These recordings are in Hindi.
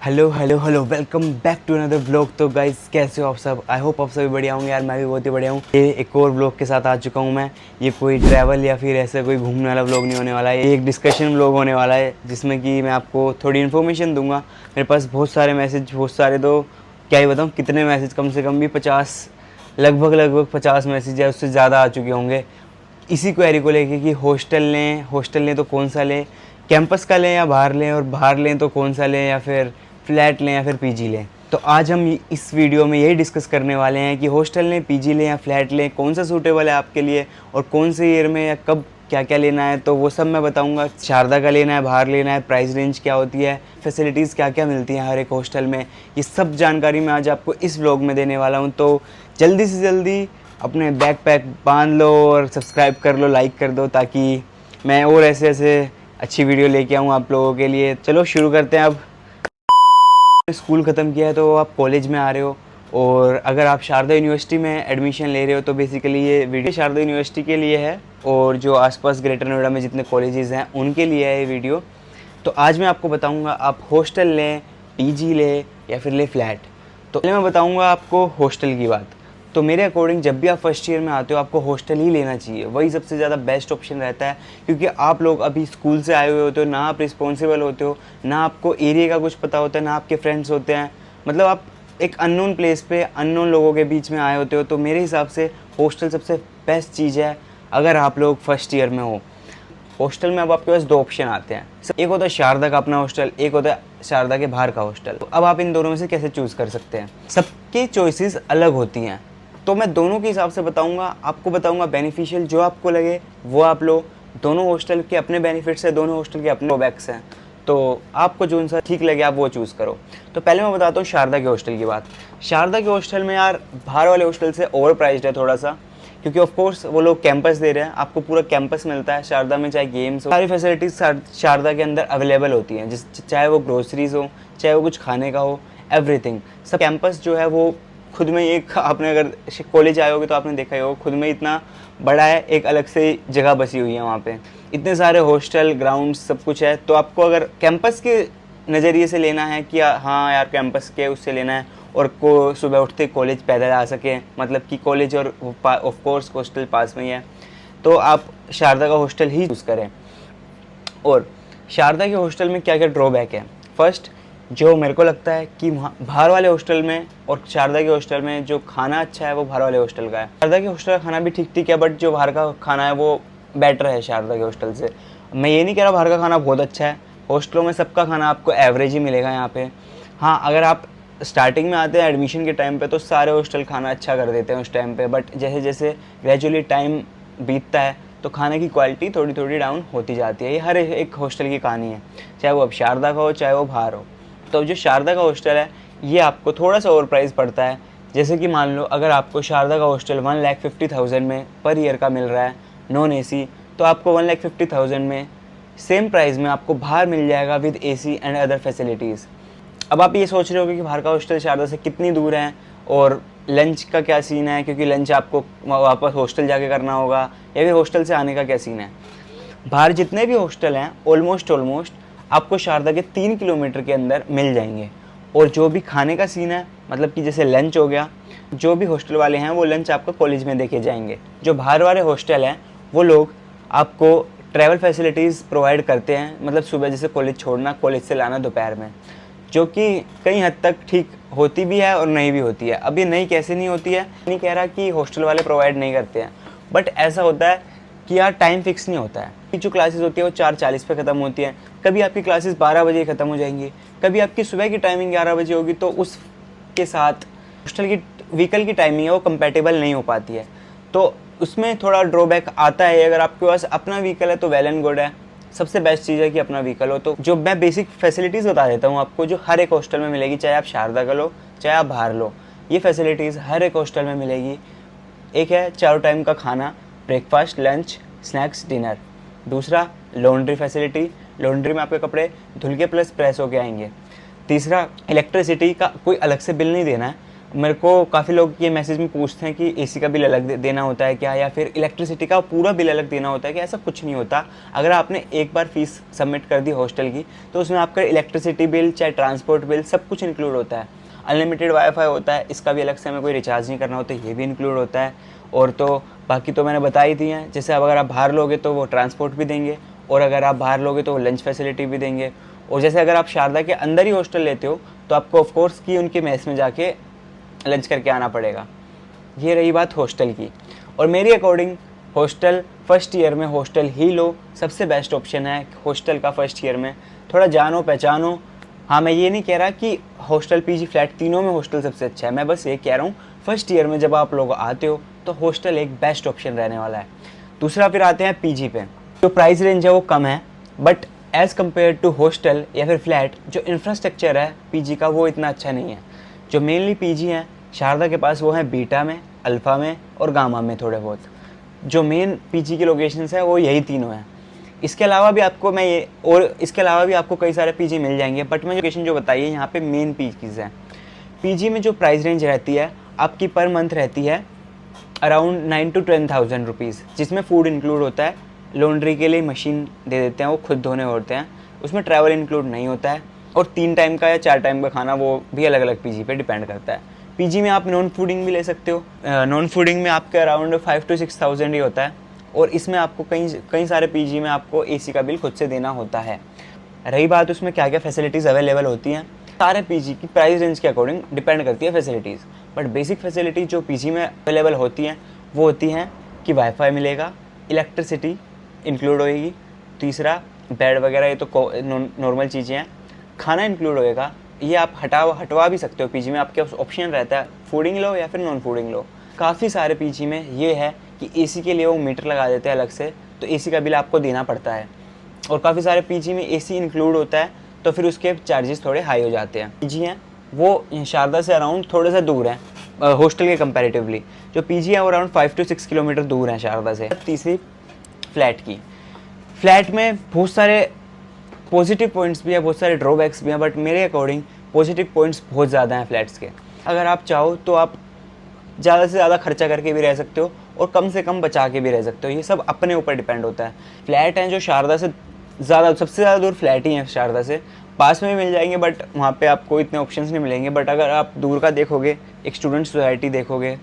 Hello hello hello, welcome back to another vlog. तो गाइस, कैसे हो आप सब? आई होप आप सभी बढ़िया होंगे यार। मैं भी बहुत ही बढ़िया हूँ। ये एक और व्लॉग के साथ आ चुका हूँ मैं। ये कोई ट्रैवल या फिर ऐसा कोई घूमने वाला व्लॉग नहीं होने वाला है। ये एक डिस्कशन व्लॉग होने वाला है जिसमें कि मैं आपको थोड़ी इन्फॉर्मेशन दूंगा। मेरे पास बहुत सारे मैसेज, बहुत सारे, तो क्या ही बताऊँ कितने मैसेज, कम से कम भी 50, लगभग 50 मैसेज है, उससे ज़्यादा आ चुके होंगे इसी क्वेरी को लेके कि हॉस्टल लें तो कौन सा लें, कैंपस का लें या बाहर लें, और बाहर लें तो कौन सा लें, या फिर फ्लैट लें या फिर पीजी लें। तो आज हम इस वीडियो में यही डिस्कस करने वाले हैं कि हॉस्टल लें, पीजी लें या फ्लैट लें, कौन सा सूटेबल है आपके लिए और कौन से ईयर में या कब क्या क्या लेना है। तो वो सब मैं बताऊंगा। शारदा का लेना है, बाहर लेना है, प्राइस रेंज क्या होती है, फैसिलिटीज़ क्या क्या मिलती हैं हर एक हॉस्टल में, ये सब जानकारी मैं आज आपको इस व्लॉग में देने वाला हूँ। तो जल्दी से जल्दी अपने बैग पैक बांध लो और सब्सक्राइब कर लो, लाइक कर दो, ताकि मैं और ऐसे ऐसे अच्छी वीडियो लेके आऊँ आप लोगों के लिए। चलो शुरू करते हैं। अब स्कूल ख़त्म किया है तो आप कॉलेज में आ रहे हो, और अगर आप शारदा यूनिवर्सिटी में एडमिशन ले रहे हो तो बेसिकली ये वीडियो शारदा यूनिवर्सिटी के लिए है, और जो आसपास ग्रेटर नोएडा में जितने कॉलेजेस हैं उनके लिए है ये वीडियो। तो आज मैं आपको बताऊंगा आप हॉस्टल लें, पीजी लें या फिर लें फ्लैट। तो पहले मैं बताऊंगा आपको हॉस्टल की बात। तो मेरे अकॉर्डिंग जब भी आप फर्स्ट ईयर में आते हो आपको हॉस्टल ही लेना चाहिए, वही सबसे ज़्यादा बेस्ट ऑप्शन रहता है। क्योंकि आप लोग अभी स्कूल से आए हुए होते हो, ना आप रिस्पॉन्सिबल होते हो, ना आपको एरिया का कुछ पता होता है, ना आपके फ्रेंड्स होते हैं। मतलब आप एक अननोन प्लेस पे अननोन लोगों के बीच में आए होते हो। तो मेरे हिसाब से हॉस्टल सबसे बेस्ट चीज़ है अगर आप लोग फर्स्ट ईयर में हो। हॉस्टल में अब आपके पास दो ऑप्शन आते हैं, एक होता है शारदा का अपना हॉस्टल, एक होता है शारदा के बाहर का हॉस्टल। तो अब आप इन दोनों में से कैसे चूज़ कर सकते हैं? सबकी चॉइसेस अलग होती हैं, तो मैं दोनों के हिसाब से बताऊंगा, आपको बताऊंगा बेनिफिशियल जो आपको लगे वो आप लो। दोनों हॉस्टल के अपने बेनिफिट्स हैं, दोनों हॉस्टल के अपने ड्रॉबैक्स हैं, तो आपको जो सा ठीक लगे आप वो चूज़ करो। तो पहले मैं बताता हूँ शारदा के हॉस्टल की बात। शारदा के हॉस्टल में यार बाहर वाले हॉस्टल से ओवर प्राइस्ड है थोड़ा सा, क्योंकि ऑफ कोर्स वो लोग कैंपस दे रहे हैं, आपको पूरा कैंपस मिलता है शारदा में, चाहे गेम्स हो, सारी फैसिलिटीज शारदा के अंदर अवेलेबल होती हैं, चाहे वो ग्रोसरीज हो, चाहे वो कुछ खाने का हो, एवरीथिंग सब। कैंपस जो है वो खुद में एक, आपने अगर कॉलेज आए होगे तो आपने देखा ही होगा, खुद में इतना बड़ा है, एक अलग से जगह बसी हुई है वहाँ पे, इतने सारे हॉस्टल, ग्राउंड, सब कुछ है। तो आपको अगर कैंपस के नज़रिए से लेना है कि हाँ यार कैंपस के उससे लेना है, और को सुबह उठते कॉलेज पैदल आ सके, मतलब कि कॉलेज और ऑफ कोर्स हॉस्टल पास में ही है, तो आप शारदा का हॉस्टल ही चूज़ करें। और शारदा के हॉस्टल में क्या क्या ड्रॉबैक है? फर्स्ट, जो मेरे को लगता है कि बाहर वाले हॉस्टल में और शारदा के हॉस्टल में जो खाना अच्छा है वो बाहर वाले हॉस्टल का है। शारदा के हॉस्टल का खाना भी ठीक ठीक है, बट जो बाहर का खाना है वो बेटर है शारदा के हॉस्टल से। मैं ये नहीं कह रहा बाहर का खाना बहुत अच्छा है, हॉस्टलों में सबका खाना आपको एवरेज ही मिलेगा यहाँ पे। हाँ, अगर आप स्टार्टिंग में आते हैं एडमिशन के टाइम पे तो सारे हॉस्टल खाना अच्छा कर देते हैं उस टाइम पे, बट जैसे जैसे ग्रेजुअली टाइम बीतता है तो खाने की क्वालिटी थोड़ी थोड़ी डाउन होती जाती है। ये हर एक हॉस्टल की कहानी है, चाहे वो अब शारदा का हो चाहे वो बाहर हो। तो जो शारदा का हॉस्टल है ये आपको थोड़ा सा ओवर प्राइस पड़ता है। जैसे कि मान लो अगर आपको शारदा का हॉस्टल 1,50,000 में पर ईयर का मिल रहा है नॉन एसी, तो आपको 1,50,000 में सेम प्राइस में आपको बाहर मिल जाएगा with AC and other facilities. अब आप ये सोच रहे होगे कि बाहर का हॉस्टल शारदा से कितनी दूर है और लंच का क्या सीन है, क्योंकि लंच आपको वापस हॉस्टल जाके करना होगा, या फिर हॉस्टल से आने का क्या सीन है। बाहर जितने भी हॉस्टल हैं ऑलमोस्ट आपको शारदा के 3 किलोमीटर के अंदर मिल जाएंगे। और जो भी खाने का सीन है, मतलब कि जैसे लंच हो गया, जो भी हॉस्टल वाले हैं वो लंच आपको कॉलेज में देके जाएंगे। जो बाहर वाले हॉस्टल हैं वो लोग आपको ट्रैवल फैसिलिटीज़ प्रोवाइड करते हैं, मतलब सुबह जैसे कॉलेज छोड़ना, कॉलेज से लाना दोपहर में, जो कि कई हद तक ठीक होती भी है और नहीं भी होती है। अब ये नहीं कैसे नहीं होती है, नहीं कह रहा कि हॉस्टल वाले प्रोवाइड नहीं करते हैं, बट ऐसा होता है कि यार टाइम फिक्स नहीं होता है। जो क्लासेस होती है वो 4:40 पे ख़त्म होती है, कभी आपकी क्लासेस 12 बजे ख़त्म हो जाएंगी, कभी आपकी सुबह की टाइमिंग 11 बजे होगी, तो उसके साथ हॉस्टल की व्हीकल की टाइमिंग है वो कंपेटेबल नहीं हो पाती है। तो उसमें थोड़ा ड्रॉबैक आता है। अगर आपके पास अपना व्हीकल है तो वेल एंड गुड है, सबसे बेस्ट चीज़ है कि अपना व्हीकल हो। तो जो मैं बेसिक फैसिलिटीज़ बता देता हूँ आपको, जो हर एक हॉस्टल में मिलेगी, चाहे आप शारदा का लो चाहे आप बाहर लो, ये फैसिलिटीज़ हर एक हॉस्टल में मिलेगी। एक है चारों टाइम का खाना, ब्रेकफास्ट, लंच, स्नैक्स, डिनर। दूसरा, लॉन्ड्री फैसिलिटी, लॉन्ड्री में आपके कपड़े धुल के प्लस प्रेस होके आएंगे। तीसरा, इलेक्ट्रिसिटी का कोई अलग से बिल नहीं देना है, मेरे को काफ़ी लोग ये मैसेज में पूछते हैं कि एसी का बिल अलग देना होता है क्या, या फिर इलेक्ट्रिसिटी का पूरा बिल अलग देना होता है कि ऐसा कुछ नहीं होता। अगर आपने एक बार फीस सबमिट कर दी हॉस्टल की तो उसमें आपका इलेक्ट्रिसिटी बिल चाहे ट्रांसपोर्ट बिल सब कुछ इंक्लूड होता है। अनलिमिटेड वाईफाई होता है, इसका भी अलग से हमें कोई रिचार्ज नहीं करना होता, ये भी इंक्लूड होता है। और तो बाकी तो मैंने बता ही दी हैं, जैसे अब अगर आप बाहर लोगे तो वो ट्रांसपोर्ट भी देंगे, और अगर आप बाहर लोगे तो वो लंच फैसिलिटी भी देंगे। और जैसे अगर आप शारदा के अंदर ही हॉस्टल लेते हो तो आपको ऑफकोर्स कि उनके मेस में जाके लंच करके आना पड़ेगा। ये रही बात हॉस्टल की। और मेरी अकॉर्डिंग हॉस्टल फर्स्ट ईयर में हॉस्टल ही लो, सबसे बेस्ट ऑप्शन है हॉस्टल का फर्स्ट ईयर में। थोड़ा जानो पहचानो। हाँ, मैं ये नहीं कह रहा कि हॉस्टल पीजी फ्लैट तीनों में हॉस्टल सबसे अच्छा है, मैं बस ये कह रहा हूँ फर्स्ट ईयर में जब आप लोग आते हो तो हॉस्टल एक बेस्ट ऑप्शन रहने वाला है। दूसरा फिर आते हैं पीजी पे। जो प्राइस रेंज है वो कम है, but as compare to hostel या फिर फ्लैट जो इंफ्रास्ट्रक्चर है पीजी का वो इतना अच्छा नहीं है। जो मेनली पीजी हैं शारदा के पास वो हैं बीटा में, अल्फ़ा में और गामा में थोड़े बहुत। जो मेन पीजी की लोकेशंस है वो यही तीनों हैं। इसके अलावा भी आपको इसके अलावा भी आपको कई सारे पीजी मिल जाएंगे, बट मैं लोकेशन जो बताई है यहाँ पे मेन पीजीज़ हैं। पीजी में जो प्राइस रेंज रहती है आपकी पर मंथ रहती है अराउंड 9 to 10,000 रुपीज़, जिसमें फूड इंक्लूड होता है। लॉन्ड्री के लिए मशीन दे देते हैं, वो खुद धोने होते हैं, उसमें ट्रैवल इंक्लूड नहीं होता है। और 3 टाइम का या 4 टाइम का खाना वो भी अलग अलग पीजी पे डिपेंड करता है। पीजी में आप नॉन फूडिंग भी ले सकते हो। नॉन फूडिंग में आपके अराउंड 5 to 6,000 ही होता है, और इसमें आपको कई सारे पीजी में आपको एसी का बिल खुद से देना होता है। रही बात उसमें क्या क्या फैसिलिटीज़ अवेलेबल होती हैं, सारे पीजी की प्राइस रेंज के अकॉर्डिंग डिपेंड करती है फैसिलिटीज़। बट बेसिक फैसिलिटी जो पीजी में अवेलेबल होती हैं वो होती हैं कि वाईफाई मिलेगा, इलेक्ट्रिसिटी इंक्लूड होएगी, तीसरा बेड वगैरह ये तो नॉर्मल चीज़ें हैं, खाना इंक्लूड होएगा। ये आप हटवा भी सकते हो पीजी में, आपके पास ऑप्शन रहता है फूडिंग लो या फिर नॉन फूडिंग लो। काफ़ी सारे पीजी में ये है कि एसी के लिए वो मीटर लगा देते हैं अलग से, तो एसी का बिल आपको देना पड़ता है। और काफ़ी सारे पीजी में एसी इंक्लूड होता है, तो फिर उसके चार्जेस थोड़े हाई हो जाते हैं। पीजी हैं वो शारदा से अराउंड थोड़े से दूर हैं हॉस्टल के कंपैरेटिवली। जो पीजी है वो अराउंड 5 to 6 किलोमीटर दूर हैं शारदा से। तीसरी फ्लैट की। फ्लैट में बहुत सारे पॉजिटिव पॉइंट्स भी है, बहुत सारे ड्रॉबैक्स भी हैं, बट मेरे अकॉर्डिंग पॉजिटिव पॉइंट्स बहुत ज़्यादा हैं फ्लैट्स के। अगर आप चाहो तो आप ज़्यादा से ज़्यादा खर्चा करके भी रह सकते हो और कम से कम बचा के भी रह सकते हो, ये सब अपने ऊपर डिपेंड होता है। फ्लैट हैं जो शारदा से ज़्यादा, सबसे ज़्यादा दूर फ्लैट ही हैं शारदा से। पास में भी मिल जाएंगे बट वहाँ पे आपको इतने ऑप्शंस नहीं मिलेंगे। बट अगर आप दूर का देखोगे, एक स्टूडेंट सोसाइटी देखोगे,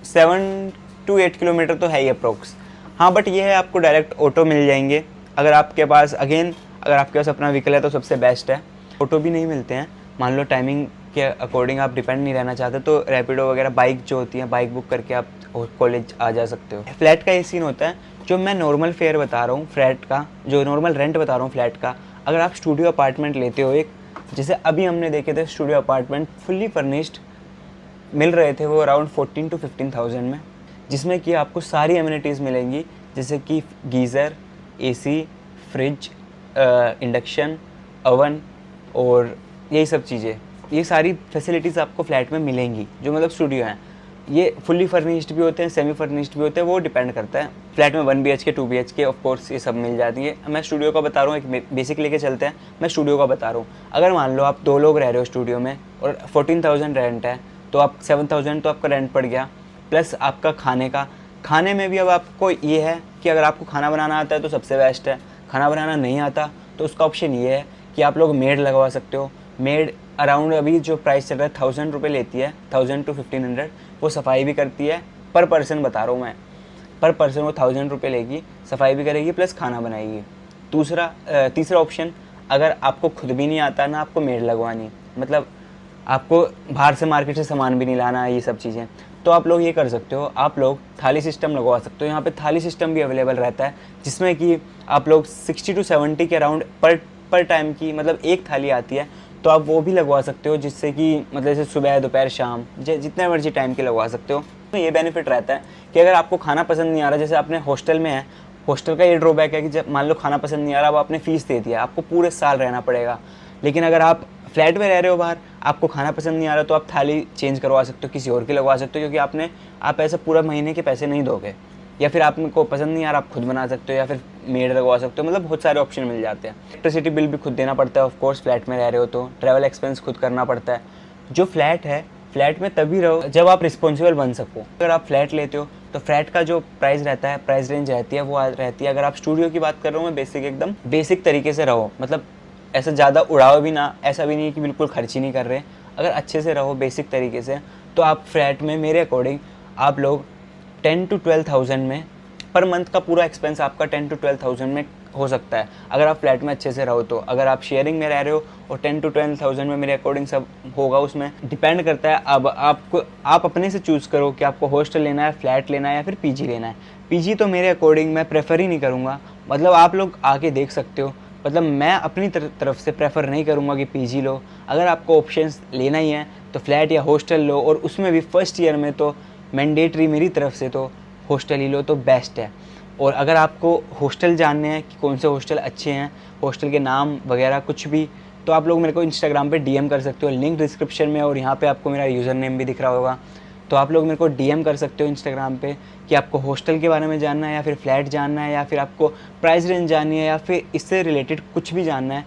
7 to 8 किलोमीटर तो है ही अप्रोक्स। हाँ, बट ये है आपको डायरेक्ट ऑटो मिल जाएंगे। अगर आपके पास अपना व्हीकल है तो सबसे बेस्ट है। ऑटो भी नहीं मिलते हैं, मान लो टाइमिंग के अकॉर्डिंग आप डिपेंड नहीं रहना चाहते तो रैपिडो वगैरह बाइक जो होती है, बाइक बुक करके आप कॉलेज आ जा सकते हो। फ्लैट का ये सीन होता है, जो मैं नॉर्मल फेयर बता रहा हूँ फ्लैट का, जो नॉर्मल रेंट बता रहा हूँ फ्लैट का, अगर आप स्टूडियो अपार्टमेंट लेते हो एक, जैसे अभी हमने देखे थे स्टूडियो अपार्टमेंट फुल्ली फर्निश्ड मिल रहे थे वो अराउंड 14 to 15,000 में, जिसमें कि आपको सारी एमिनिटीज़ मिलेंगी, जैसे कि geyser, AC, fridge, induction, oven और यही सब चीज़ें। ये सारी फैसिलिटीज़ आपको फ्लैट में मिलेंगी जो मतलब स्टूडियो हैं। ये फुल्ली फर्निश्ड भी होते हैं, सेमी फर्निश्ड भी होते हैं, वो डिपेंड करता है। फ्लैट में 1 BHK 2 BHK ऑफ कोर्स ये सब मिल जाती है। मैं स्टूडियो का बता रहा हूँ, एक बेसिक लेके चलते हैं, मैं स्टूडियो का बता रहा हूँ। अगर मान लो आप 2 लोग रह रहे हो स्टूडियो में और 14,000 रेंट है, तो आप 7,000 तो आपका रेंट पड़ गया, प्लस आपका खाने में भी अब आपको ये है कि अगर आपको खाना बनाना आता है तो सबसे बेस्ट है, खाना बनाना नहीं आता तो उसका ऑप्शन ये है कि आप लोग मेड लगवा सकते हो। मेड अराउंड अभी जो प्राइस चल रहा है 1,000 रुपये लेती है, 1,000 to 1,500। वो सफाई भी करती है, पर पर्सन बता रहा हूँ मैं, पर पर्सन वो 1,000 रुपये लेगी, सफाई भी करेगी प्लस खाना बनाएगी। तीसरा ऑप्शन, अगर आपको खुद भी नहीं आता ना आपको मेड लगवानी, मतलब आपको बाहर से मार्केट से सामान भी नहीं लाना, ये सब चीज़ें, तो आप लोग ये कर सकते हो, आप लोग थाली सिस्टम लगवा सकते हो। यहाँ पे थाली सिस्टम भी अवेलेबल रहता है, जिसमें कि आप लोग 60 to 70 के अराउंड पर टाइम की मतलब एक थाली आती है, तो आप वो भी लगवा सकते हो, जिससे कि मतलब जैसे सुबह दोपहर शाम जितने मर्जी टाइम के लगवा सकते हो। तो ये बेनिफिट रहता है कि अगर आपको खाना पसंद नहीं आ रहा, जैसे आपने हॉस्टल में है, हॉस्टल का ये ड्रॉबैक है कि जब मान लो खाना पसंद नहीं आ रहा, अब आपने फ़ीस दे दिया, आपको पूरे साल रहना पड़ेगा। लेकिन अगर आप फ्लैट में रह रहे हो बाहर, आपको खाना पसंद नहीं आ रहा, तो आप थाली चेंज करवा सकते हो, किसी और की लगवा सकते हो, क्योंकि आप ऐसे पूरा महीने के पैसे नहीं दोगे। या फिर आपको पसंद नहीं आ रहा, आप खुद बना सकते हो या फिर मेड लगवा सकते हो, मतलब बहुत सारे ऑप्शन मिल जाते हैं। इलेक्ट्रिसिटी बिल भी खुद देना पड़ता है ऑफ कोर्स, फ्लैट में रह रहे हो तो ट्रैवल एक्सपेंस खुद करना पड़ता है। जो फ्लैट है फ्लैट में तभी रहो जब आप रिस्पॉन्सिबल बन सको। अगर आप फ्लैट लेते हो तो फ्लैट का जो प्राइस रहता है, प्राइस रेंज रहती है वो रहती है, अगर आप स्टूडियो की बात कर रहा हूँ मैं, बेसिक एकदम बेसिक तरीके से रहो, मतलब ऐसा ज़्यादा उड़ाओ भी ना, ऐसा भी नहीं कि बिल्कुल खर्च ही नहीं कर रहे। अगर अच्छे से रहो बेसिक तरीके से, तो आप फ्लैट में मेरे अकॉर्डिंग आप लोग 10 to 12,000 में पर मंथ का पूरा एक्सपेंस आपका 10 to 12,000 में हो सकता है, अगर आप फ्लैट में अच्छे से रहो तो। अगर आप शेयरिंग में रह रहे हो और 10 to 12,000 में मेरे अकॉर्डिंग सब होगा, उसमें डिपेंड करता है। अब आप अपने से चूज़ करो कि आपको हॉस्टल लेना है, फ्लैट लेना है या फिर पीजी लेना है। पीजी तो मेरे अकॉर्डिंग मैं प्रेफर ही नहीं करूँगा, मतलब आप लोग आके देख सकते हो, मतलब मैं अपनी तरफ से प्रेफर नहीं करूँगा कि पीजी लो। अगर आपको ऑप्शंस लेना ही है तो फ्लैट या हॉस्टल लो, और उसमें भी फर्स्ट ईयर में तो मैंडेटरी मेरी तरफ से तो हॉस्टल ही लो तो बेस्ट है। और अगर आपको हॉस्टल जानने हैं कि कौन से हॉस्टल अच्छे हैं, हॉस्टल के नाम वगैरह कुछ भी, तो आप लोग मेरे को इंस्टाग्राम पे डीएम कर सकते हो, लिंक डिस्क्रिप्शन में, और यहाँ पे आपको मेरा यूज़र नेम भी दिख रहा होगा। तो आप लोग मेरे को डीएम कर सकते हो इंस्टाग्राम पे कि आपको हॉस्टल के बारे में जानना है या फिर फ्लैट जानना है या फिर आपको प्राइस रेंज जाननी है या फिर इससे रिलेटेड कुछ भी जानना है,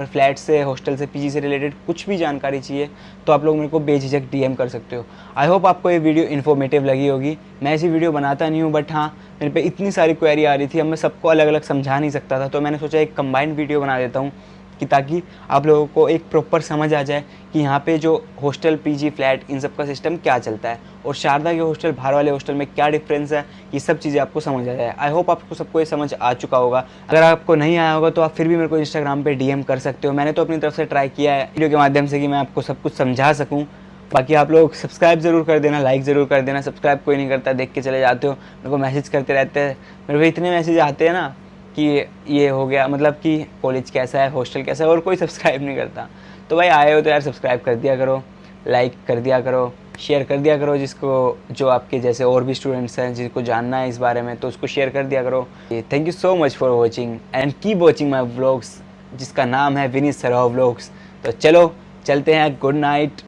फ्लैट से, हॉस्टल से, पीजी से रिलेटेड कुछ भी जानकारी चाहिए, तो आप लोग मेरे को बेझिझक डीएम कर सकते हो। आई होप आपको ये वीडियो इन्फॉर्मेटिव लगी होगी। मैं ऐसी वीडियो बनाता नहीं हूँ, बट हाँ मेरे पे इतनी सारी क्वेरी आ रही थी, अब मैं सबको अलग अलग समझा नहीं सकता था, तो मैंने सोचा एक कंबाइंड वीडियो बना देता हूँ कि ताकि आप लोगों को एक प्रॉपर समझ आ जाए कि यहाँ पे जो हॉस्टल, पीजी, फ्लैट, इन सब का सिस्टम क्या चलता है, और शारदा के हॉस्टल, बाहर वाले हॉस्टल में क्या डिफरेंस है, ये सब चीज़ें आपको समझ आ जाए। आई होप आपको सबको ये समझ आ चुका होगा। अगर आपको नहीं आया होगा तो आप फिर भी मेरे को इंस्टाग्राम पे डीएम कर सकते हो। मैंने तो अपनी तरफ से ट्राई किया है वीडियो के माध्यम से कि मैं आपको सब कुछ समझा सकूँ। बाकी आप लोग सब्सक्राइब ज़रूर कर देना, लाइक ज़रूर कर देना। सब्सक्राइब कोई नहीं करता, देख के चले जाते हो, मेरे को मैसेज करते रहते हैं। मेरे को इतने मैसेज आते हैं ना कि ये हो गया, मतलब कि कॉलेज कैसा है, हॉस्टल कैसा है, और कोई सब्सक्राइब नहीं करता। तो भाई आए हो तो यार सब्सक्राइब कर दिया करो, लाइक कर दिया करो, शेयर कर दिया करो, जिसको जो आपके जैसे और भी स्टूडेंट्स हैं जिसको जानना है इस बारे में, तो उसको शेयर कर दिया करो। Thank you so much for watching and keep watching my vlogs, जिसका नाम है विनीत सराव व्लॉग्स। तो चलो चलते हैं, गुड नाइट।